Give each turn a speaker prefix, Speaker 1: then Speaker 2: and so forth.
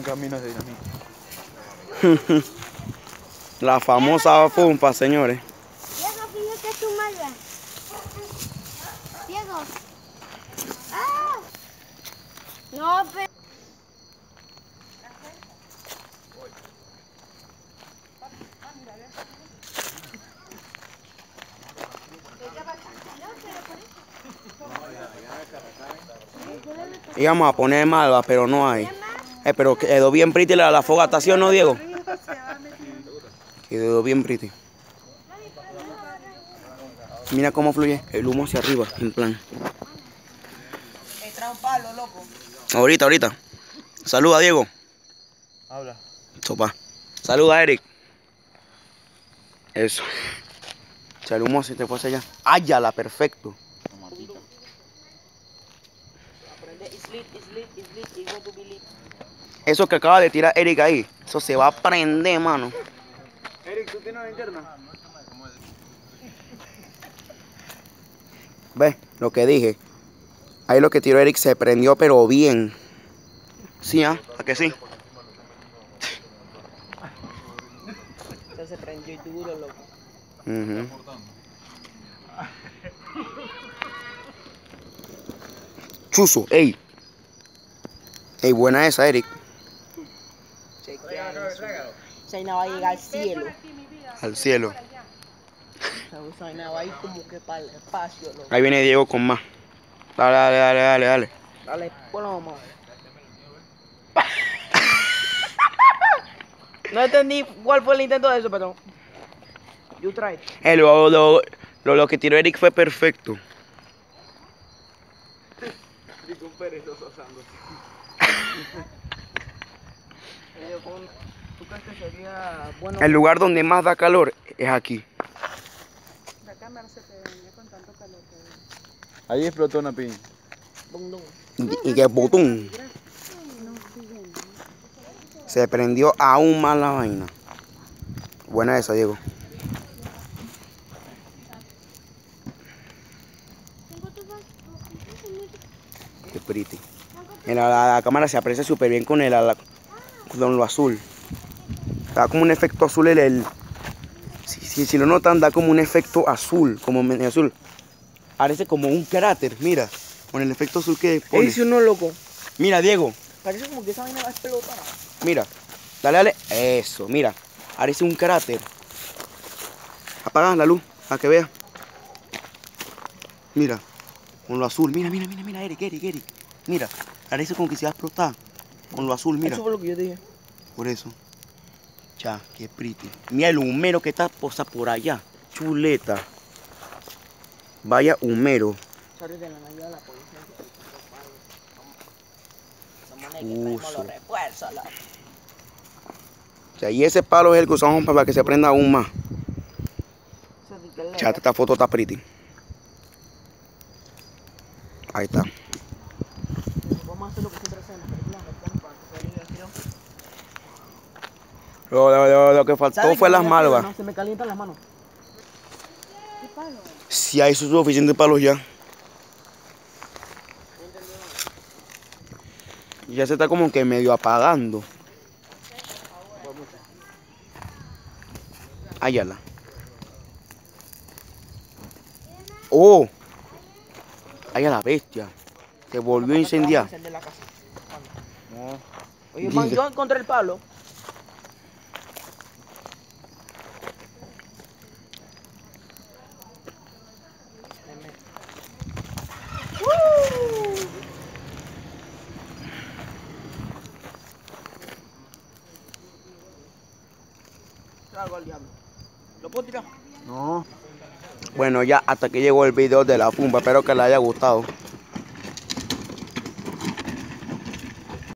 Speaker 1: camino de dinamita.
Speaker 2: La famosa fumpa, señores.
Speaker 3: Diego, fíjate tu malva. Diego. ¡Ah! No, pero...
Speaker 2: Íbamos a poner malva, pero no hay. Pero quedó bien pretty la fogatación, ¿no, Diego? Quedó bien pretty. Mira cómo fluye el humo hacia arriba, en plan.
Speaker 4: Trae un palo, loco.
Speaker 2: Ahorita. Saluda, Diego.
Speaker 1: Habla.
Speaker 2: Sopa. Saluda, Eric. Eso. Echa el humo, se te fue hacia allá. ¡Áyala! Perfecto. Eso que acaba de tirar Eric ahí, eso se va a prender, mano.
Speaker 1: Eric, ¿tú tienes linterna?
Speaker 2: ¿Ves? Lo que dije. Ahí lo que tiró Eric se prendió, pero bien. Sí, ¿ah? ¿A que sí?
Speaker 4: Eso se prendió y duro, loco.
Speaker 2: Chuzo, ey. Ey, buena esa, Eric.
Speaker 4: Chequea eso. Esa vaina va a llegar al cielo.
Speaker 2: Al cielo.
Speaker 4: Esa vaina va a ir como que para el espacio, loco.
Speaker 2: Ahí viene Diego con más. Dale.
Speaker 4: Dale, ponlo, mamá. No entendí cuál fue el intento de eso, pero... You tried.
Speaker 2: Lo que tiró Eric fue perfecto.
Speaker 1: Eric, un perezoso asando.
Speaker 4: ¿Tú crees que sería bueno?
Speaker 2: El lugar donde más da calor es aquí.
Speaker 5: La cámara se te venía con tanto calor que...
Speaker 1: Ahí explotó una piña.
Speaker 2: Y que botón. Se prendió aún más la vaina. Buena esa, Diego. Qué pretty. La cámara se aprecia súper bien con con lo azul. Da como un efecto azul si lo notan, da como un efecto azul, como medio azul. Parece como un cráter, mira. Con el efecto azul que pone.
Speaker 4: Dice uno, loco.
Speaker 2: Mira, Diego.
Speaker 4: Parece como que esa vaina va a explotar.
Speaker 2: Mira. Dale. Eso, mira. Parece un cráter. Apaga la luz para que veas. Mira. Con lo azul. Mira, Eric. Mira. Parece como que se va a explotar. Con lo azul, mira.
Speaker 4: Eso fue lo que yo dije.
Speaker 2: Por eso. Ya, qué pretty. Mira el humero que está posa por allá. Chuleta. Vaya humero.
Speaker 4: Sorry de la ayuda de la policía.
Speaker 2: Uso.
Speaker 4: Los refuerzos, loco.
Speaker 2: O sea, y ese palo es el que usamos para que se prenda aún más.
Speaker 4: Eso sí que es
Speaker 2: Chate, esta foto está pretty. Ahí está.
Speaker 4: Vamos a hacer lo que siempre hacemos.
Speaker 2: Lo que faltó fue las malvas.
Speaker 4: No, se me calientan las manos.
Speaker 2: Si hay suficientes palos ya. Ya se está como que medio apagando. Ayala. ¡Oh! Ay, a la bestia. Se volvió a incendiar.
Speaker 4: Oye, man, yo encontré el palo. Salgo al diablo. ¿Lo puedo tirar?
Speaker 1: No.
Speaker 2: Bueno, ya hasta que llegó el video de la fumba. Espero que les haya gustado.